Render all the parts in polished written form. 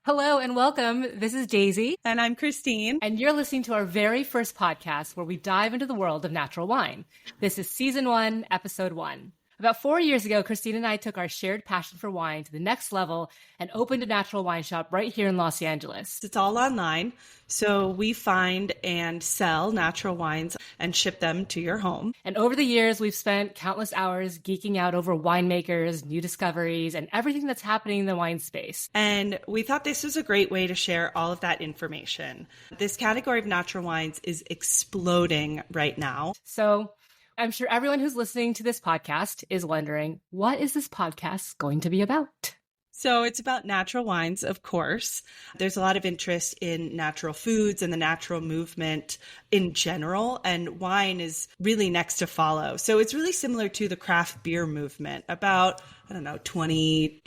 Hello and welcome. This is Daisy. And I'm Christine. And you're listening to our very first podcast where we dive into the world of natural wine. This is Season 1, Episode 1. About 4 years ago, Christine and I took our shared passion for wine to the next level and opened a natural wine shop right here in Los Angeles. It's all online, so we find and sell natural wines and ship them to your home. And over the years, we've spent countless hours geeking out over winemakers, new discoveries, and everything that's happening in the wine space. And we thought this was a great way to share all of that information. This category of natural wines is exploding right now. So I'm sure everyone who's listening to this podcast is wondering, what is this podcast going to be about? So it's about natural wines, of course. There's a lot of interest in natural foods and the natural movement in general, and wine is really next to follow. So it's really similar to the craft beer movement about 20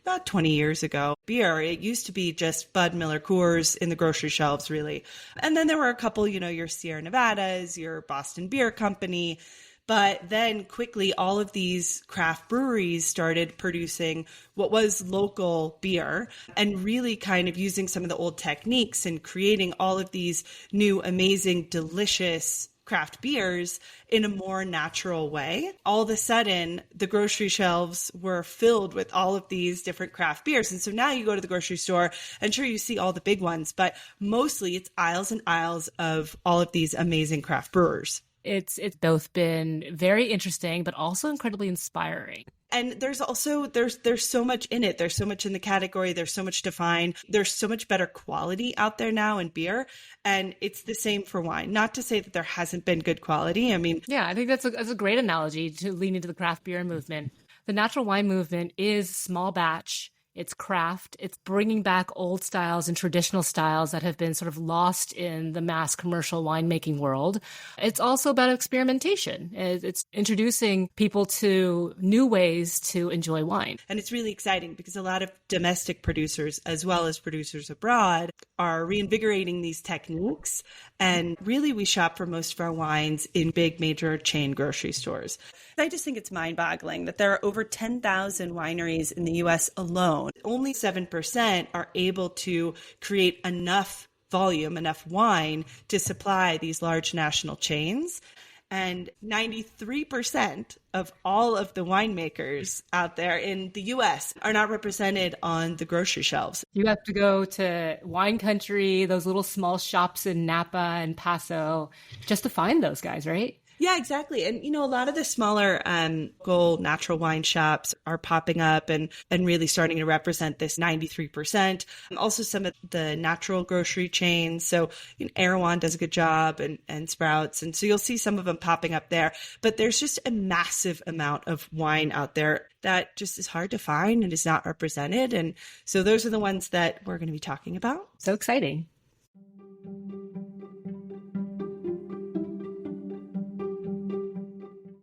years ago. Beer, it used to be just Bud, Miller, Coors in the grocery shelves, really. And then there were a couple, your Sierra Nevadas, your Boston Beer Company. But then quickly, all of these craft breweries started producing what was local beer and really kind of using some of the old techniques and creating all of these new, amazing, delicious craft beers in a more natural way. All of a sudden, the grocery shelves were filled with all of these different craft beers. And so now you go to the grocery store and sure, you see all the big ones, but mostly it's aisles and aisles of all of these amazing craft brewers. It's both been very interesting, but also incredibly inspiring. And there's so much in it. There's so much in the category. There's so much to find. There's so much better quality out there now in beer. And it's the same for wine. Not to say that there hasn't been good quality. Yeah, I think that's a great analogy to lean into the craft beer movement. The natural wine movement is small batch. It's craft. It's bringing back old styles and traditional styles that have been sort of lost in the mass commercial winemaking world. It's also about experimentation. It's introducing people to new ways to enjoy wine. And it's really exciting because a lot of domestic producers, as well as producers abroad, are reinvigorating these techniques. And really, we shop for most of our wines in big major chain grocery stores. I just think it's mind-boggling that there are over 10,000 wineries in the U.S. alone. Only 7% are able to create enough volume, enough wine to supply these large national chains. And 93% of all of the winemakers out there in the U.S. are not represented on the grocery shelves. You have to go to wine country, those little small shops in Napa and Paso, just to find those guys, right? Yeah, exactly. And, a lot of the smaller local natural wine shops are popping up and really starting to represent this 93%. Also, some of the natural grocery chains. So Erewhon does a good job and Sprouts. And so you'll see some of them popping up there. But there's just a massive amount of wine out there that just is hard to find and is not represented. And so those are the ones that we're going to be talking about. So exciting.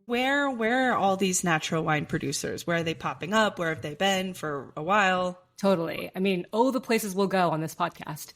Where are all these natural wine producers? Where are they popping up? Where have they been for a while? Totally. The places we'll go on this podcast.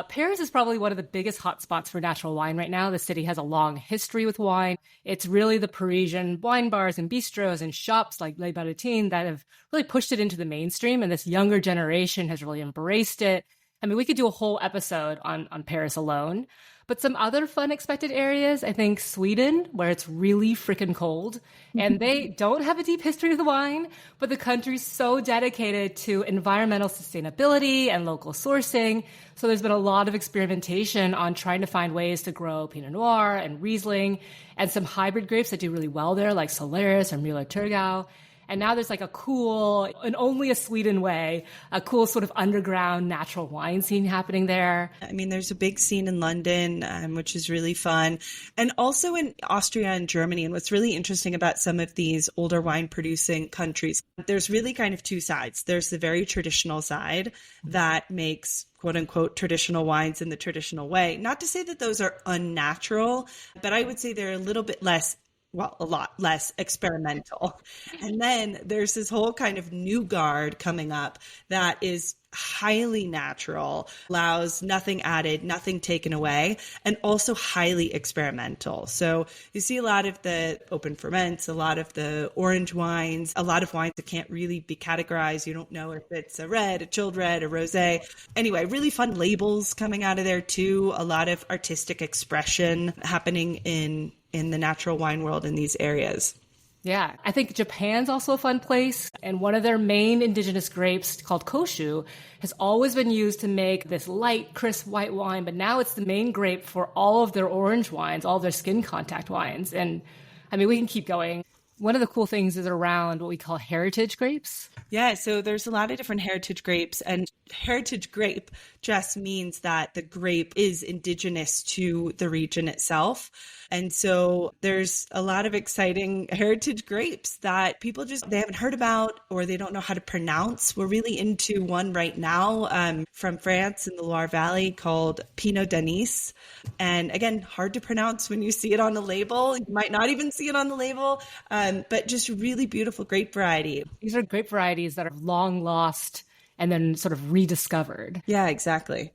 Paris is probably one of the biggest hotspots for natural wine right now. The city has a long history with wine. It's really the Parisian wine bars and bistros and shops like Les Baratines that have really pushed it into the mainstream, and this younger generation has really embraced it. We could do a whole episode on Paris alone. But some other fun expected areas, I think Sweden, where it's really freaking cold. And they don't have a deep history with wine, but the country's so dedicated to environmental sustainability and local sourcing. So there's been a lot of experimentation on trying to find ways to grow Pinot Noir and Riesling and some hybrid grapes that do really well there, like Solaris or Müller-Thurgau. And now there's like a cool, in only a Sweden way, a cool sort of underground natural wine scene happening there. There's a big scene in London, which is really fun. And also in Austria and Germany. And what's really interesting about some of these older wine producing countries, there's really kind of two sides. There's the very traditional side that makes quote unquote traditional wines in the traditional way. Not to say that those are unnatural, but I would say they're a little bit less a lot less experimental. And then there's this whole kind of new guard coming up that is highly natural, allows nothing added, nothing taken away, and also highly experimental. So you see a lot of the open ferments, a lot of the orange wines, a lot of wines that can't really be categorized. You don't know if it's a red, a chilled red, a rosé. Anyway, really fun labels coming out of there too. A lot of artistic expression happening in the natural wine world in these areas. Yeah, I think Japan's also a fun place. And one of their main indigenous grapes called koshu has always been used to make this light, crisp white wine. But now it's the main grape for all of their orange wines, all of their skin contact wines. And I mean, we can keep going. One of the cool things is around what we call heritage grapes. Yeah, so there's a lot of different heritage grapes, and heritage grape just means that the grape is indigenous to the region itself. And so there's a lot of exciting heritage grapes that people they haven't heard about or they don't know how to pronounce. We're really into one right now from France in the Loire Valley called Pinot d'Anis. And again, hard to pronounce when you see it on the label. You might not even see it on the label, but just really beautiful grape variety. These are grape varieties that are long lost and then sort of rediscovered. Yeah, exactly.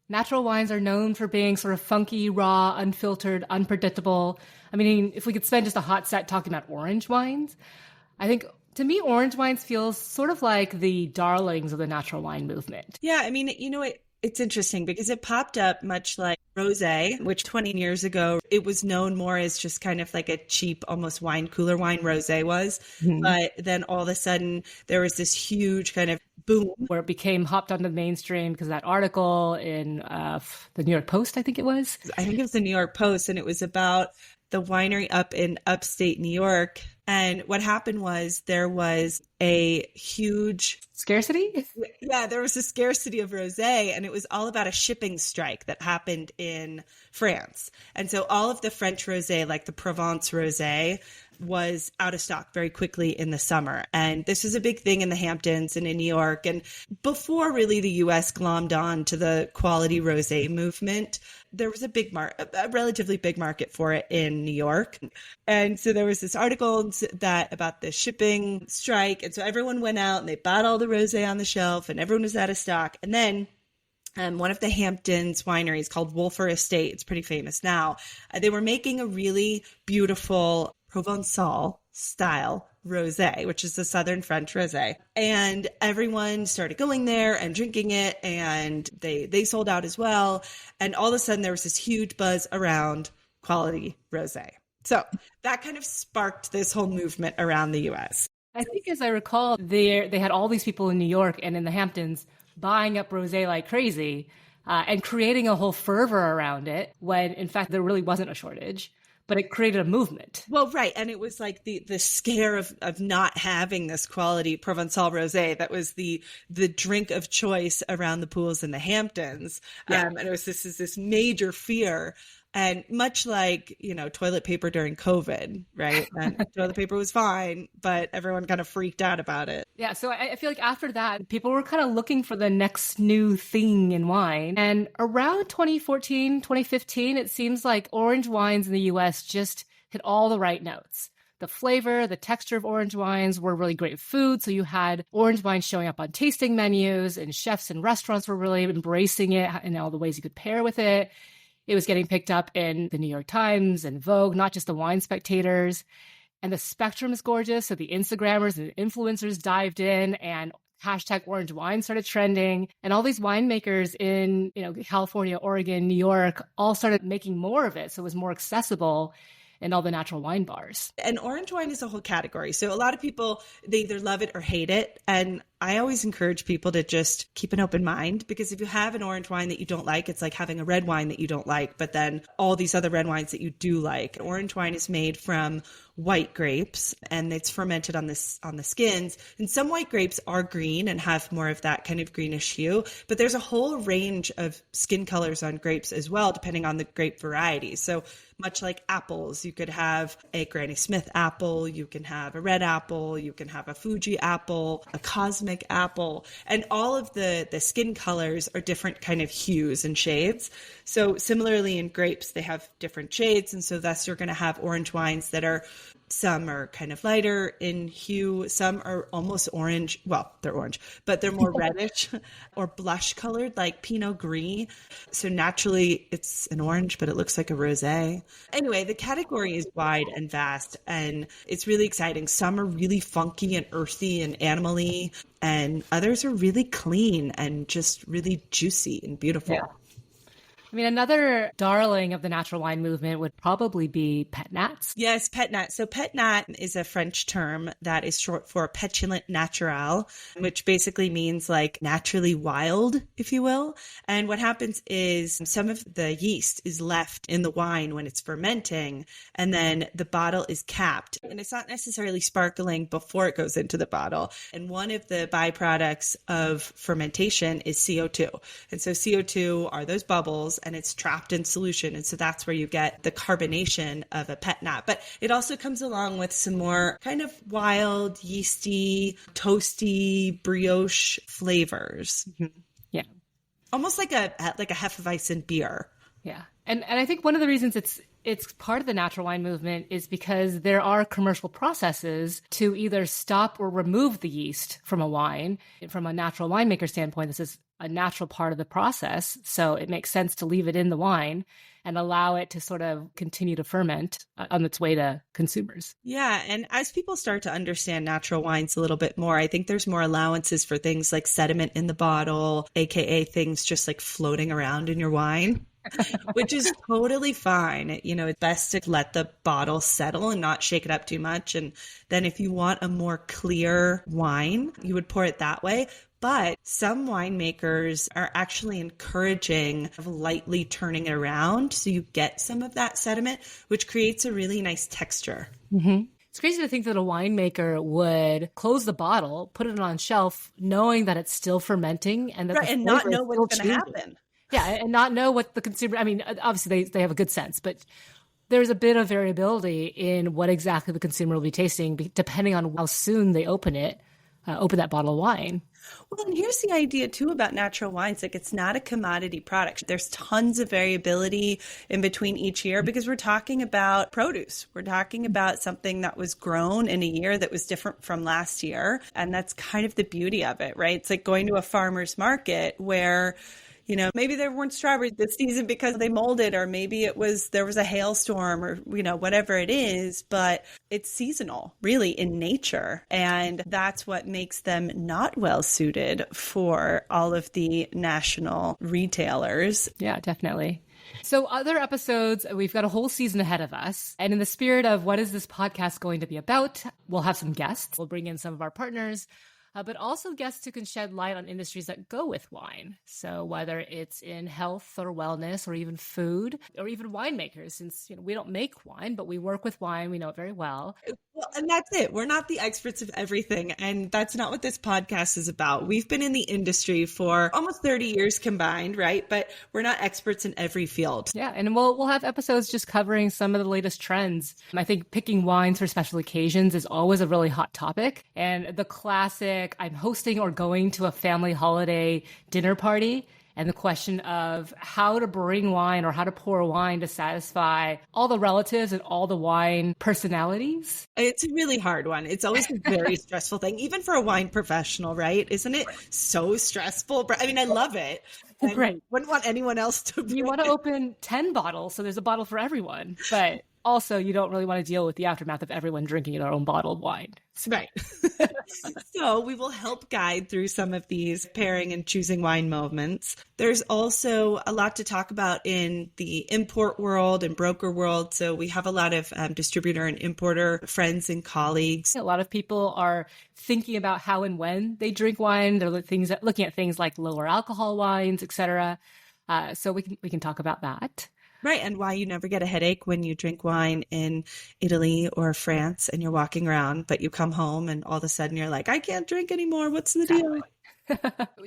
Natural wines are known for being sort of funky, raw, unfiltered, unpredictable. I mean, if we could spend just a hot set talking about orange wines, I think to me, orange wines feels sort of like the darlings of the natural wine movement. Yeah, I mean, it's interesting because it popped up much like rosé, which 20 years ago, it was known more as just kind of like a cheap, almost wine cooler wine rosé was. Mm-hmm. But then all of a sudden there was this huge kind of boom. Where it became hopped onto the mainstream because of that article in the New York Post, I think it was. I think it was the New York Post, and it was about the winery up in upstate New York. And what happened was there was a huge scarcity. Yeah, there was a scarcity of rosé, and it was all about a shipping strike that happened in France. And so all of the French rosé, like the Provence rosé, was out of stock very quickly in the summer. And this was a big thing in the Hamptons and in New York. And before really the US glommed on to the quality rosé movement, there was a relatively big market for it in New York. And so there was this article about the shipping strike. And so everyone went out and they bought all the rosé on the shelf and everyone was out of stock. And then one of the Hamptons wineries called Wolfer Estate, it's pretty famous now, they were making a really beautiful Provençal style rosé, which is the Southern French rosé. And everyone started going there and drinking it, and they sold out as well. And all of a sudden there was this huge buzz around quality rosé. So that kind of sparked this whole movement around the US. I think, as I recall, they had all these people in New York and in the Hamptons buying up rosé like crazy and creating a whole fervor around it when, in fact, there really wasn't a shortage. But it created a movement. Well, right. And it was like the scare of not having this quality Provençal rosé that was the drink of choice around the pools in the Hamptons. Yeah. And it was this major fear. And much like, toilet paper during COVID, right? And toilet paper was fine, but everyone kind of freaked out about it. Yeah. So I feel like after that, people were kind of looking for the next new thing in wine. And around 2014, 2015, it seems like orange wines in the US just hit all the right notes. The flavor, the texture of orange wines were really great food. So you had orange wines showing up on tasting menus, and chefs and restaurants were really embracing it and all the ways you could pair with it. It was getting picked up in the New York Times and Vogue, not just the Wine Spectators. And the spectrum is gorgeous. So the Instagrammers and influencers dived in, and hashtag orange wine started trending. And all these winemakers in California, Oregon, New York all started making more of it. So it was more accessible in all the natural wine bars. And orange wine is a whole category. So a lot of people, they either love it or hate it. And I always encourage people to just keep an open mind, because if you have an orange wine that you don't like, it's like having a red wine that you don't like, but then all these other red wines that you do like. Orange wine is made from white grapes, and it's fermented on the skins. And some white grapes are green and have more of that kind of greenish hue, but there's a whole range of skin colors on grapes as well, depending on the grape variety. So much like apples, you could have a Granny Smith apple, you can have a red apple, you can have a Fuji apple, a cosmic apple, and all of the skin colors are different kind of hues and shades. So similarly in grapes, they have different shades, and so thus you're going to have orange wines that are Some are kind of lighter in hue. Some are almost orange. Well, they're orange, but they're more reddish or blush colored, like Pinot Gris. So naturally it's an orange, but it looks like a rosé. Anyway, the category is wide and vast, and it's really exciting. Some are really funky and earthy and animal-y, and others are really clean and just really juicy and beautiful. Yeah. I mean, another darling of the natural wine movement would probably be pet nats. Yes, pet nat. So pet nat is a French term that is short for pétillant naturel, which basically means like naturally wild, if you will. And what happens is some of the yeast is left in the wine when it's fermenting, and then the bottle is capped. And it's not necessarily sparkling before it goes into the bottle. And one of the byproducts of fermentation is CO2. And so CO2 are those bubbles, and it's trapped in solution. And so that's where you get the carbonation of a pet nat. But it also comes along with some more kind of wild, yeasty, toasty, brioche flavors. Mm-hmm. Yeah. Almost like a Hefeweizen beer. Yeah. And I think one of the reasons it's part of the natural wine movement is because there are commercial processes to either stop or remove the yeast from a wine. From a natural winemaker standpoint, this is a natural part of the process. So it makes sense to leave it in the wine and allow it to sort of continue to ferment on its way to consumers. Yeah. And as people start to understand natural wines a little bit more, I think there's more allowances for things like sediment in the bottle, AKA things just like floating around in your wine. Which is totally fine. You know, it's best to let the bottle settle and not shake it up too much. And then if you want a more clear wine, you would pour it that way. But some winemakers are actually encouraging lightly turning it around so you get some of that sediment, which creates a really nice texture. Mm-hmm. It's crazy to think that a winemaker would close the bottle, put it on shelf, knowing that it's still fermenting and that and not know what's going to happen. Yeah, and not know what the consumer, I mean, obviously they have a good sense, but there's a bit of variability in what exactly the consumer will be tasting depending on how soon they open that bottle of wine. Well, and here's the idea too about natural wines. Like, it's not a commodity product. There's tons of variability in between each year because we're talking about produce. We're talking about something that was grown in a year that was different from last year. And that's kind of the beauty of it, right? It's like going to a farmer's market where, you know, maybe there weren't strawberries this season because they molded, or maybe there was a hailstorm, or, you know, whatever it is, but it's seasonal really in nature. And that's what makes them not well suited for all of the national retailers. Yeah, definitely. So other episodes, we've got a whole season ahead of us. And in the spirit of what is this podcast going to be about, we'll have some guests. We'll bring in some of our partners, but also guests who can shed light on industries that go with wine. So whether it's in health or wellness or even food or even winemakers, since we don't make wine, but we work with wine, we know it very well. Well, and that's it. We're not the experts of everything. And that's not what this podcast is about. We've been in the industry for almost 30 years combined, right? But we're not experts in every field. Yeah. And we'll have episodes just covering some of the latest trends. I think picking wines for special occasions is always a really hot topic. And the classic, I'm hosting or going to a family holiday dinner party, and the question of how to bring wine or how to pour wine to satisfy all the relatives and all the wine personalities. It's a really hard one. It's always a very stressful thing, even for a wine professional, right? Isn't it so stressful? I mean, I love it. Right. Wouldn't want anyone else to be. You want to open 10 bottles, so there's a bottle for everyone. But also, you don't really want to deal with the aftermath of everyone drinking their own bottle of wine. Right. So we will help guide through some of these pairing and choosing wine moments. There's also a lot to talk about in the import world and broker world. So we have a lot of distributor and importer friends and colleagues. A lot of people are thinking about how and when they drink wine. They're looking at things like lower alcohol wines, etc. So we can talk about that. Right. And why you never get a headache when you drink wine in Italy or France and you're walking around, but you come home and all of a sudden you're like, I can't drink anymore. What's the deal?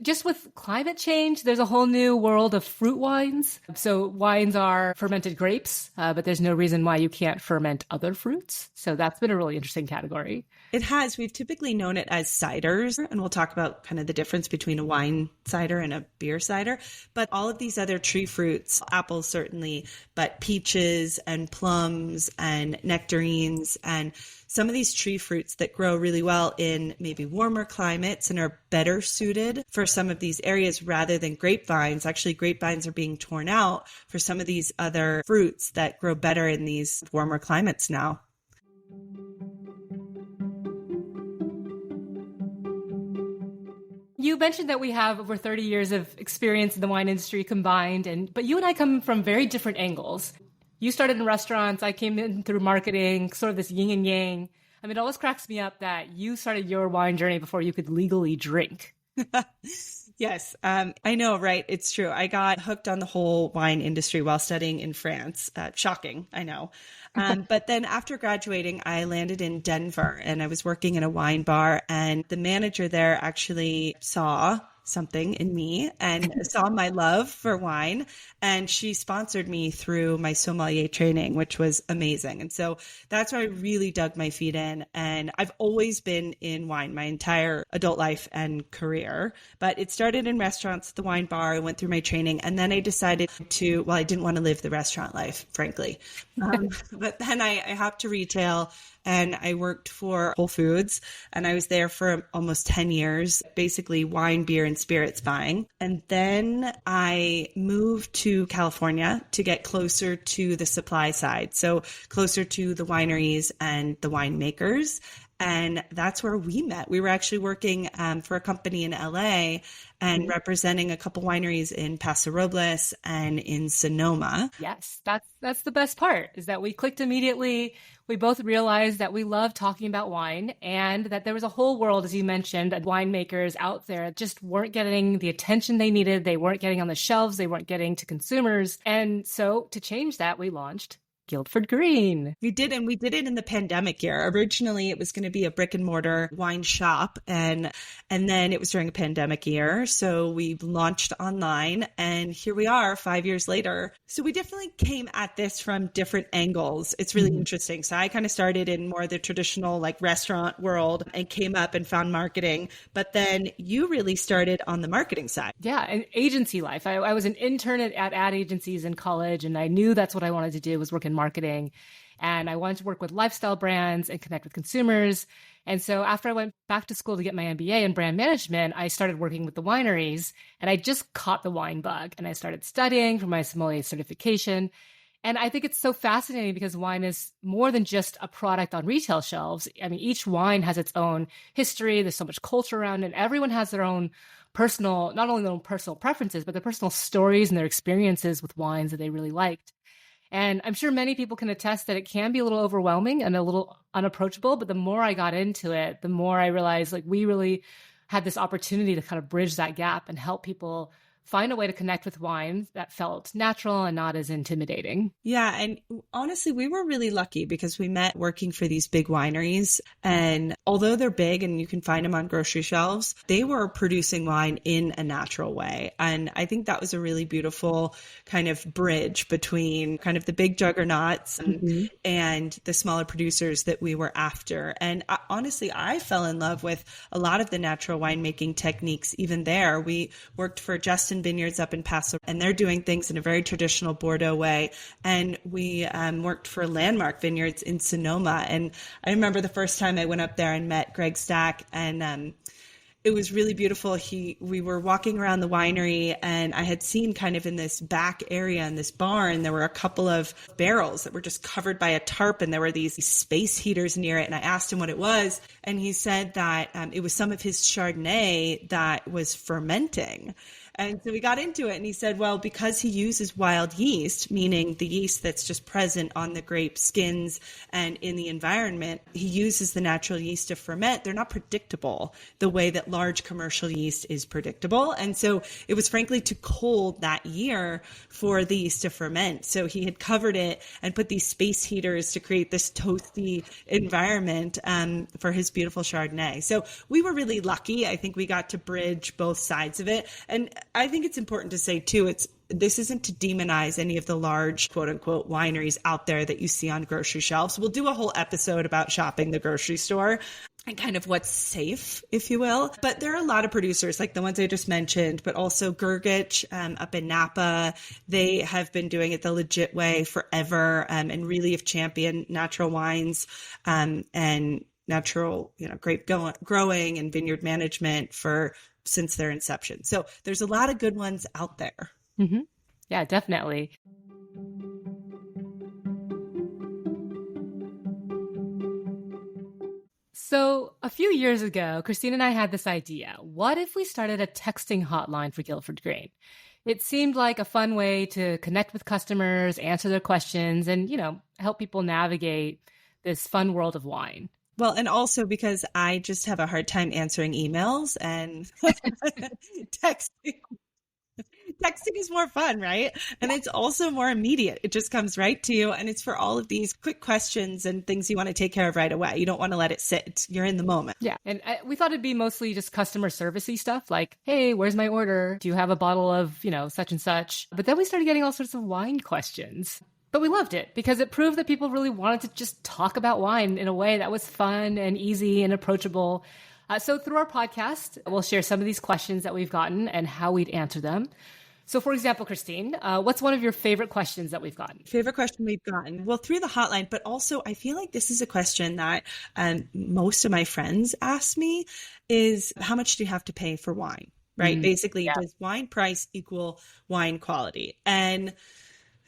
Just with climate change, there's a whole new world of fruit wines. So wines are fermented grapes, but there's no reason why you can't ferment other fruits. So that's been a really interesting category. It has. We've typically known it as ciders, and we'll talk about kind of the difference between a wine cider and a beer cider. But all of these other tree fruits, apples certainly, but peaches and plums and nectarines and some of these tree fruits that grow really well in maybe warmer climates and are better suited for some of these areas rather than grapevines. Actually, grapevines are being torn out for some of these other fruits that grow better in these warmer climates now. You mentioned that we have over 30 years of experience in the wine industry combined, but you and I come from very different angles. You started in restaurants, I came in through marketing, sort of this yin and yang. I mean, it always cracks me up that you started your wine journey before you could legally drink. Yes, I know, right? It's true. I got hooked on the whole wine industry while studying in France. Shocking, I know. But then after graduating, I landed in Denver and I was working in a wine bar, and the manager there actually saw something in me and saw my love for wine. And she sponsored me through my sommelier training, which was amazing. And so that's where I really dug my feet in. And I've always been in wine my entire adult life and career, but it started in restaurants, the wine bar. I went through my training, and then I decided I didn't want to live the restaurant life, frankly. But then I hopped to retail and I worked for Whole Foods, and I was there for almost 10 years, basically wine, beer, and spirits buying. And then I moved to California to get closer to the supply side, so closer to the wineries and the winemakers. And that's where we met. We were actually working for a company in LA and representing a couple wineries in Paso Robles and in Sonoma. Yes, that's the best part, is that we clicked immediately. We both realized that we love talking about wine and that there was a whole world, as you mentioned, of winemakers out there that just weren't getting the attention they needed. They weren't getting on the shelves. They weren't getting to consumers. And so to change that, we launched Guildford Green. We did, and we did it in the pandemic year. Originally, it was going to be a brick and mortar wine shop, and then it was during a pandemic year. So we launched online, and here we are 5 years later. So we definitely came at this from different angles. It's really interesting. So I kind of started in more the traditional like restaurant world and came up and found marketing, but then you really started on the marketing side. Yeah, and agency life. I was an intern at ad agencies in college, and I knew that's what I wanted to do, was work in marketing. And I wanted to work with lifestyle brands and connect with consumers. And so after I went back to school to get my MBA in brand management, I started working with the wineries, and I just caught the wine bug, and I started studying for my sommelier certification. And I think it's so fascinating because wine is more than just a product on retail shelves. I mean, each wine has its own history. There's so much culture around it. And everyone has their own personal, not only their own personal preferences, but their personal stories and their experiences with wines that they really liked. And I'm sure many people can attest that it can be a little overwhelming and a little unapproachable. But the more I got into it, the more I realized like we really had this opportunity to kind of bridge that gap and help people find a way to connect with wine that felt natural and not as intimidating. Yeah. And honestly, we were really lucky because we met working for these big wineries. And although they're big and you can find them on grocery shelves, they were producing wine in a natural way. And I think that was a really beautiful kind of bridge between kind of the big juggernauts and the smaller producers that we were after. And honestly, I fell in love with a lot of the natural winemaking techniques even there. We worked for Justin Vineyards up in Paso, and they're doing things in a very traditional Bordeaux way. And we worked for Landmark Vineyards in Sonoma. And I remember the first time I went up there and met Greg Stack, and it was really beautiful. We were walking around the winery, and I had seen kind of in this back area in this barn, there were a couple of barrels that were just covered by a tarp, and there were these space heaters near it. And I asked him what it was, and he said that it was some of his Chardonnay that was fermenting. And so we got into it, and he said, well, because he uses wild yeast, meaning the yeast that's just present on the grape skins and in the environment, he uses the natural yeast to ferment. They're not predictable the way that large commercial yeast is predictable. And so it was frankly too cold that year for the yeast to ferment. So he had covered it and put these space heaters to create this toasty environment for his beautiful Chardonnay. So we were really lucky. I think we got to bridge both sides of it. And I think it's important to say too, this isn't to demonize any of the large quote unquote wineries out there that you see on grocery shelves. We'll do a whole episode about shopping the grocery store and kind of what's safe, if you will. But there are a lot of producers like the ones I just mentioned, but also Gergich up in Napa. They have been doing it the legit way forever and really have championed natural wines and natural, grape growing and vineyard management since their inception. So there's a lot of good ones out there. Mm-hmm. Yeah, definitely. So a few years ago, Christine and I had this idea. What if we started a texting hotline for Guildford Green? It seemed like a fun way to connect with customers, answer their questions, and, help people navigate this fun world of wine. Well, and also because I just have a hard time answering emails and texting. Texting is more fun, right? And it's also more immediate. It just comes right to you. And it's for all of these quick questions and things you want to take care of right away. You don't want to let it sit. You're in the moment. Yeah. And we thought it'd be mostly just customer servicey stuff like, hey, where's my order? Do you have a bottle of, such and such? But then we started getting all sorts of wine questions. But we loved it because it proved that people really wanted to just talk about wine in a way that was fun and easy and approachable. So through our podcast, we'll share some of these questions that we've gotten and how we'd answer them. So for example, Christine, what's one of your favorite questions that we've gotten? Favorite question we've gotten? Well, through the hotline, but also I feel like this is a question that most of my friends ask me is how much do you have to pay for wine, right? Basically, does wine price equal wine quality? And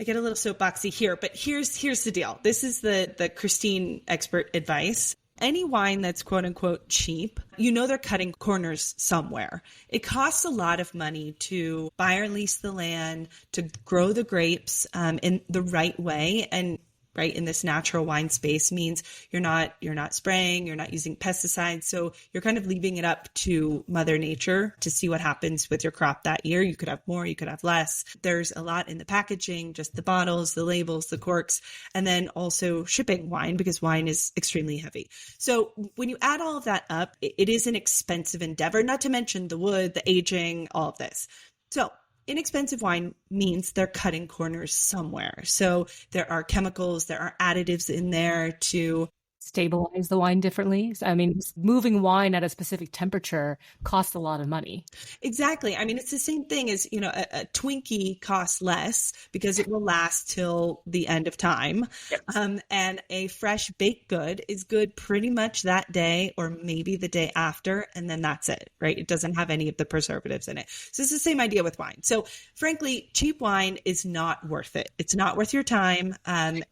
I get a little soapboxy here, but here's the deal. This is the Christine expert advice. Any wine that's quote unquote cheap, they're cutting corners somewhere. It costs a lot of money to buy or lease the land, to grow the grapes in the right way. And right in this natural wine space means you're not spraying, you're not using pesticides. So you're kind of leaving it up to Mother Nature to see what happens with your crop that year. You could have more, you could have less. There's a lot in the packaging, just the bottles, the labels, the corks, and then also shipping wine because wine is extremely heavy. So when you add all of that up, it is an expensive endeavor, not to mention the wood, the aging, all of this. So inexpensive wine means they're cutting corners somewhere. So there are chemicals, there are additives in there to stabilize the wine differently. I mean, moving wine at a specific temperature costs a lot of money. Exactly. I mean, it's the same thing as, a Twinkie costs less because it will last till the end of time. Yep. And a fresh baked good is good pretty much that day or maybe the day after. And then that's it, right? It doesn't have any of the preservatives in it. So it's the same idea with wine. So frankly, cheap wine is not worth it. It's not worth your time and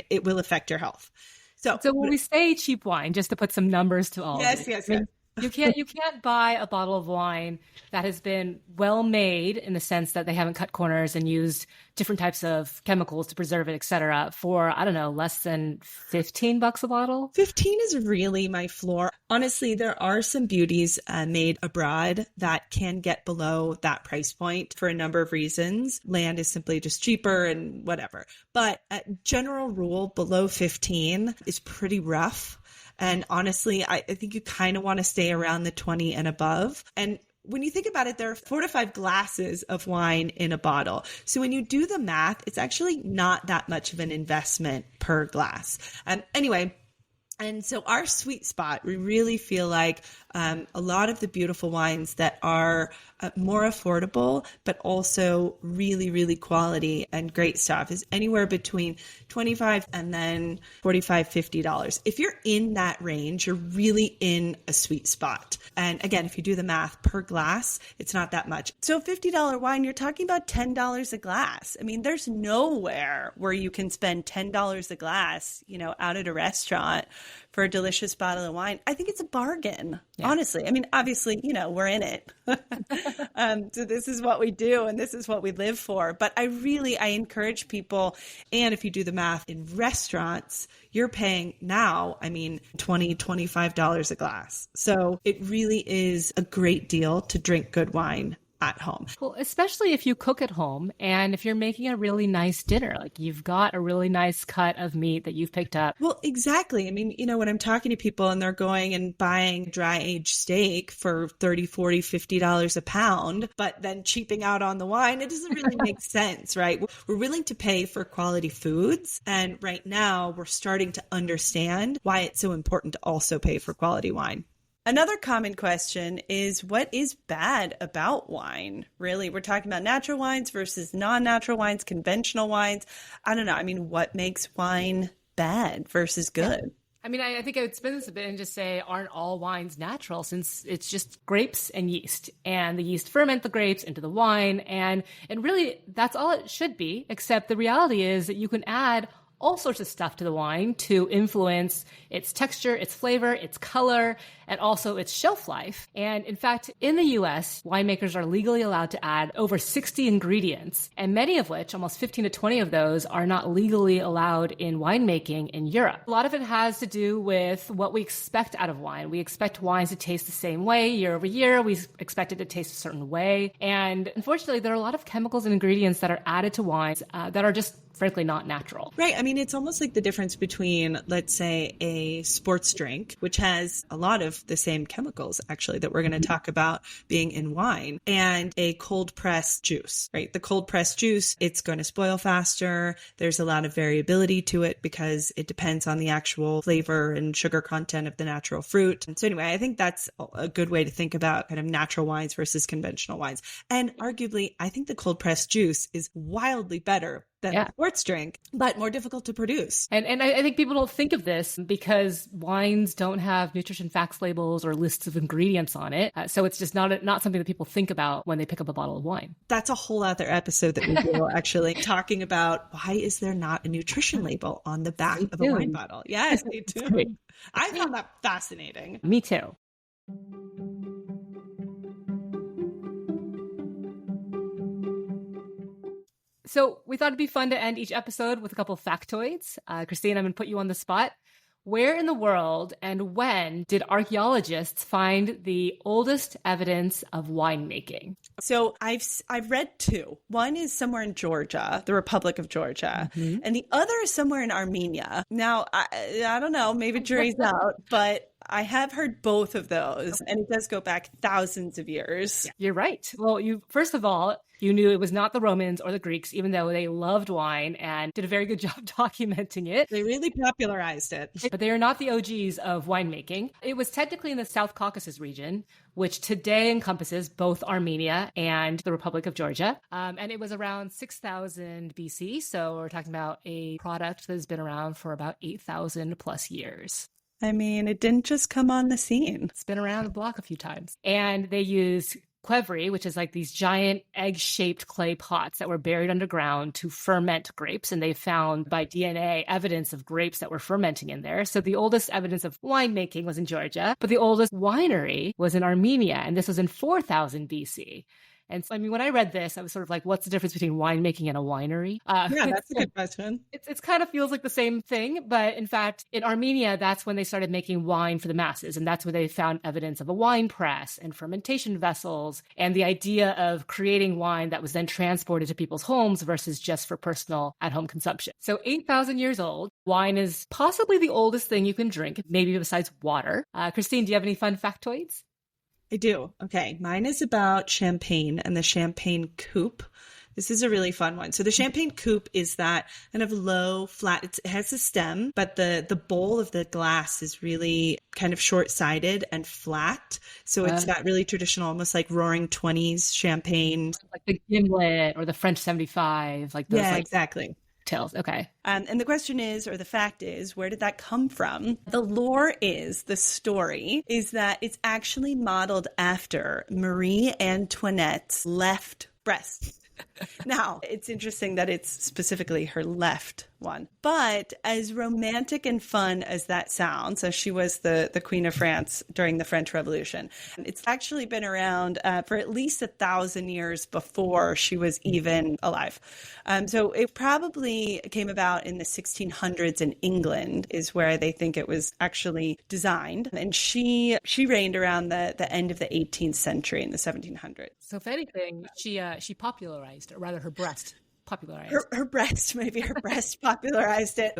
it will affect your health. So when we say cheap wine, just to put some numbers to all of it, you can't buy a bottle of wine that has been well made in the sense that they haven't cut corners and used different types of chemicals to preserve it, et cetera, for, I don't know, less than $15 a bottle. 15 is really my floor. Honestly, there are some beauties made abroad that can get below that price point for a number of reasons. Land is simply just cheaper and whatever. But general rule, below 15 is pretty rough. And honestly, I think you kind of want to stay around the 20 and above. And when you think about it, there are 4 to 5 glasses of wine in a bottle. So when you do the math, it's actually not that much of an investment per glass. Anyway, and so our sweet spot, we really feel like a lot of the beautiful wines that are more affordable, but also really, really quality and great stuff is anywhere between $25 and then $45, $50. If you're in that range, you're really in a sweet spot. And again, if you do the math per glass, it's not that much. So $50 wine, you're talking about $10 a glass. I mean, there's nowhere where you can spend $10 a glass, out at a restaurant for a delicious bottle of wine, I think it's a bargain, honestly. I mean, obviously, we're in it. So this is what we do and this is what we live for. But I encourage people, and if you do the math in restaurants, you're paying now, $20, $25 a glass. So it really is a great deal to drink good wine at home. Well, especially if you cook at home and if you're making a really nice dinner, like you've got a really nice cut of meat that you've picked up. Well, exactly. When I'm talking to people and they're going and buying dry aged steak for $30, $40, $50 a pound, but then cheaping out on the wine, it doesn't really make sense, right? We're willing to pay for quality foods. And right now we're starting to understand why it's so important to also pay for quality wine. Another common question is, what is bad about wine? Really, we're talking about natural wines versus non-natural wines, conventional wines. I don't know. What makes wine bad versus good? I think I would spin this a bit and just say, aren't all wines natural, since it's just grapes and yeast, and the yeast ferment the grapes into the wine. And really, that's all it should be, except the reality is that you can add all sorts of stuff to the wine to influence its texture, its flavor, its color, and also its shelf life. And in fact, in the US, winemakers are legally allowed to add over 60 ingredients, and many of which, almost 15 to 20 of those, are not legally allowed in winemaking in Europe. A lot of it has to do with what we expect out of wine. We expect wines to taste the same way year over year. We expect it to taste a certain way. And unfortunately, there are a lot of chemicals and ingredients that are added to wines that are just frankly not natural. Right. It's almost like the difference between, let's say, a sports drink, which has a lot of the same chemicals, actually, that we're going to talk about being in wine, and a cold pressed juice, right? The cold pressed juice, it's going to spoil faster. There's a lot of variability to it because it depends on the actual flavor and sugar content of the natural fruit. And so anyway, I think that's a good way to think about kind of natural wines versus conventional wines. And arguably, I think the cold pressed juice is wildly better than a sports drink, but more difficult to produce. And I think people don't think of this because wines don't have nutrition facts labels or lists of ingredients on it. So it's just not something that people think about when they pick up a bottle of wine. That's a whole other episode that we will actually talking about why is there not a nutrition label on the back of a wine bottle? Yes, me too. I found that fascinating. Me too. So we thought it'd be fun to end each episode with a couple of factoids. Christine, I'm going to put you on the spot. Where in the world and when did archaeologists find the oldest evidence of winemaking? So I've read two. One is somewhere in Georgia, the Republic of Georgia, and the other is somewhere in Armenia. Now, I don't know, maybe jury's out, but I have heard both of those, and it does go back thousands of years. You're right. Well, first of all, you knew it was not the Romans or the Greeks, even though they loved wine and did a very good job documenting it. They really popularized it. But they are not the OGs of winemaking. It was technically in the South Caucasus region, which today encompasses both Armenia and the Republic of Georgia. And it was around 6,000 BC. So we're talking about a product that has been around for about 8,000 plus years. It didn't just come on the scene. It's been around the block a few times. And they use qvevri, which is like these giant egg-shaped clay pots that were buried underground to ferment grapes. And they found by DNA evidence of grapes that were fermenting in there. So the oldest evidence of winemaking was in Georgia, but the oldest winery was in Armenia. And this was in 4000 BC. And so, when I read this, I was sort of like, what's the difference between winemaking and a winery? Yeah, that's a good question. It's kind of feels like the same thing. But in fact, in Armenia, that's when they started making wine for the masses. And that's where they found evidence of a wine press and fermentation vessels and the idea of creating wine that was then transported to people's homes versus just for personal at-home consumption. So 8,000 years old, wine is possibly the oldest thing you can drink, maybe besides water. Christine, do you have any fun factoids? I do. Okay. Mine is about champagne and the champagne coupe. This is a really fun one. So the champagne coupe is that kind of low, flat, it has a stem, but the bowl of the glass is really kind of short-sided and flat. So it's that really traditional, almost like Roaring 20s champagne. Like the gimlet or the French 75. Like those, yeah, exactly. Tails. Okay. And the question is, or the fact is, where did that come from? The lore is, the story is that it's actually modeled after Marie Antoinette's left breast. Now, it's interesting that it's specifically her left one. But as romantic and fun as that sounds, so she was the Queen of France during the French Revolution. It's actually been around for at least 1,000 years before she was even alive. So it probably came about in the 1600s in England is where they think it was actually designed. And she reigned around the end of the 18th century in the 1700s. So if anything, she popularized, or rather her breast popularized. Her breast, maybe her breast popularized it.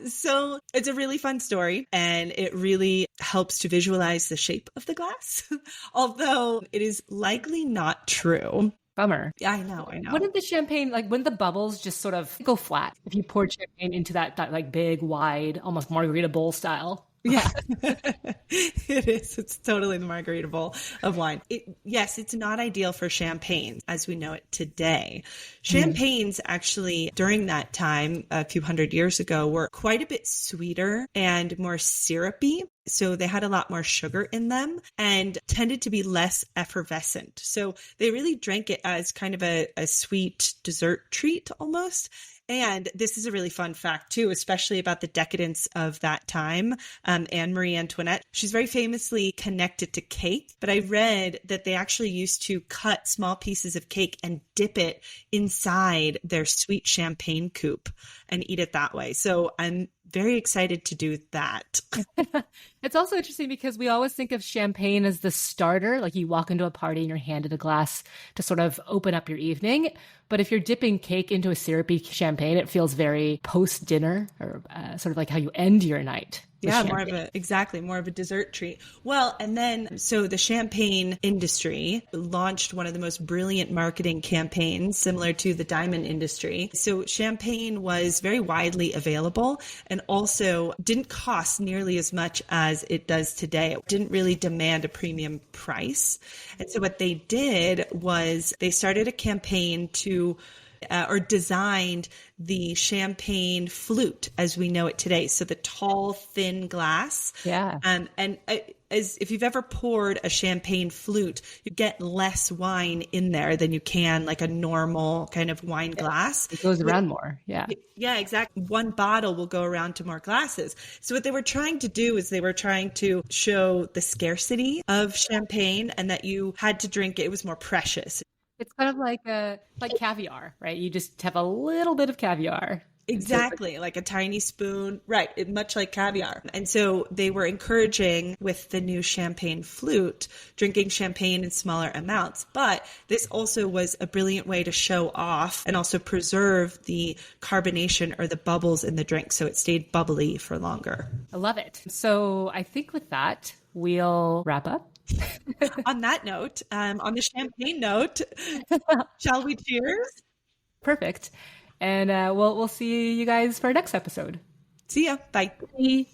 So it's a really fun story, and it really helps to visualize the shape of the glass, although it is likely not true. Bummer. Yeah, I know. Wouldn't the champagne, like, wouldn't the bubbles just sort of go flat if you poured champagne into that like big, wide, almost margarita bowl style? Yeah, it is. It's totally the margarita bowl of wine. Yes, it's not ideal for champagne as we know it today. Champagnes actually during that time, a few hundred years ago, were quite a bit sweeter and more syrupy. So they had a lot more sugar in them and tended to be less effervescent. So they really drank it as kind of a sweet dessert treat almost. And this is a really fun fact too, especially about the decadence of that time. Anne Marie Antoinette, she's very famously connected to cake, but I read that they actually used to cut small pieces of cake and dip it inside their sweet champagne coupe and eat it that way. So I'm very excited to do that. It's also interesting because we always think of champagne as the starter, like you walk into a party and you're handed a glass to sort of open up your evening. But if you're dipping cake into a syrupy champagne, it feels very post-dinner or sort of like how you end your night. Yeah, more of a dessert treat. Well, and then, so the champagne industry launched one of the most brilliant marketing campaigns similar to the diamond industry. So champagne was very widely available and also didn't cost nearly as much as it does today. It didn't really demand a premium price. And so what they did was they started a campaign to or designed the champagne flute as we know it today. So the tall, thin glass. Yeah. And as if you've ever poured a champagne flute, you get less wine in there than you can like a normal kind of wine glass. It goes around more. Yeah. Yeah, exactly. One bottle will go around to more glasses. So what they were trying to do is they were trying to show the scarcity of champagne and that you had to drink it. It was more precious. It's kind of like caviar, right? You just have a little bit of caviar. Exactly, like a tiny spoon, right, much like caviar. And so they were encouraging with the new champagne flute, drinking champagne in smaller amounts. But this also was a brilliant way to show off and also preserve the carbonation or the bubbles in the drink so it stayed bubbly for longer. I love it. So I think with that, we'll wrap up. On that note, on the champagne note, shall we cheers? Perfect. And we'll see you guys for our next episode. See ya. Bye. Bye.